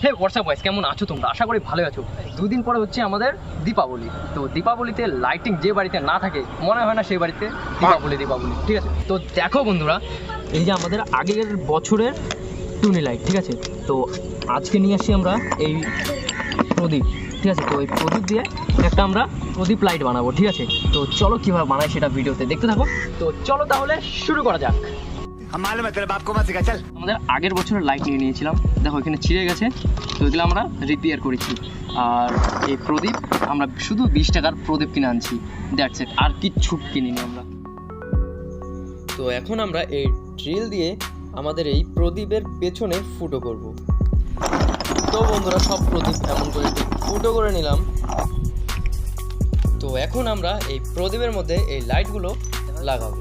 হে WhatsApp বয়েস, কেমন আছো তোমরা? আশা করি ভালো আছো। দুদিন পরে হচ্ছে আমাদের দীপাবলি। তো দীপাবলিতে লাইটিং যে বাড়িতে না থাকে মনে হয় না সেই বাড়িতে দীপাবলি, ঠিক আছে? তো দেখো বন্ধুরা, এই যে আমাদের আগের বছরের টুনি লাইট, ঠিক আছে? তো আজকে নিয়ে আসছি আমরা এই প্রদীপ, ঠিক আছে? তো এই প্রদীপ দিয়ে একটা আমরা প্রদীপ লাইট বানাবো, ঠিক আছে? তো চলো কীভাবে বানাই সেটা ভিডিওতে দেখতে থাকো। তো চলো তাহলে শুরু করা যাক। আমাদের আগের বছরের লাইট নিয়ে নিয়েছিলাম, দেখো এখানে ছিঁড়ে গেছে, তো এগুলো আমরা রিপেয়ার করেছি। আর এই প্রদীপ আমরা শুধু 20 টাকার প্রদীপ কিনে আনছি, দ্যাটস ইট, আর কিচ্ছু কিনিনি আমরা। তো এখন আমরা এই ড্রিল দিয়ে আমাদের এই প্রদীপের পেছনে ফুটো করব। তো বন্ধুরা, সব প্রদীপ এমন করে ফুটো করে নিলাম। তো এখন আমরা এই প্রদীপের মধ্যে এই লাইটগুলো লাগাবো।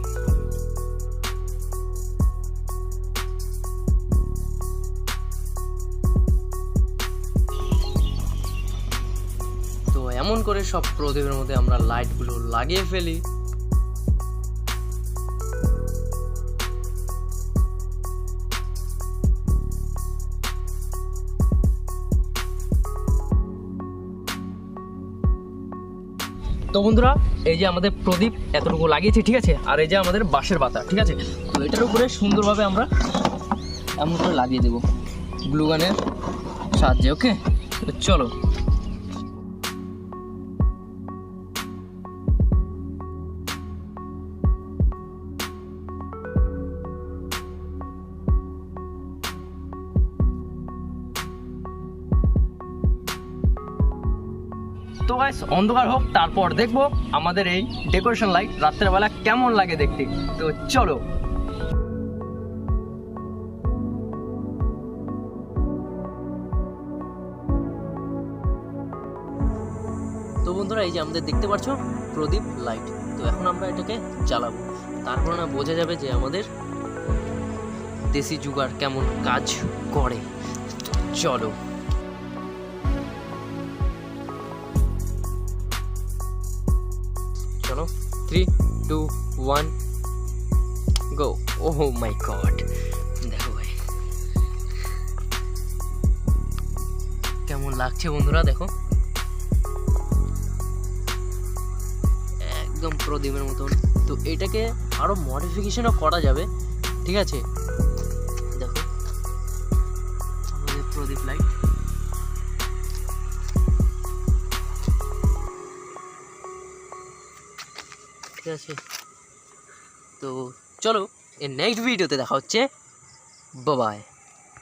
তো এমন করে সব প্রদীপের মধ্যে আমরা লাইটগুলো লাগিয়ে ফেলি। তো বন্ধুরা, এই যে আমাদের প্রদীপ এতটুকু লাগিয়েছি, ঠিক আছে? আর এই যে আমাদের বাঁশের পাতা, ঠিক আছে? তো এটার উপরে সুন্দরভাবে আমরা এমন করে লাগিয়ে দেবো গ্লু গানের সাহায্যে। ওকে, তো চলো। তো গাইস, অন্ধকার হোক, তারপর দেখবো আমাদের এই ডেকোরেশন লাইট রাত্রেবেলা কেমন লাগে দেখতে। তো চলো। তো বন্ধুরা, এই যে আমাদের দেখতে পাচ্ছ প্রদীপ লাইট। তো এখন আমরা এটাকে জ্বালাবো, তারপর না বোঝা যাবে যে আমাদের দেশি জুগাড় কেমন কাজ করে। তো চলো। চলো, 3, 2, 1 গো। ওহ মাই গড, দেখো ভাই কেমন লাগছে বন্ধুরা, দেখো একদম প্রদীপের মতন। তো এটাকে আরো মডিফিকেশনও করা যাবে, ঠিক আছে? দেখো আমাদের প্রদীপ লাইট। ঠিক আছে, তো চলো এর নেক্সট ভিডিওতে দেখা হচ্ছে। Bye bye.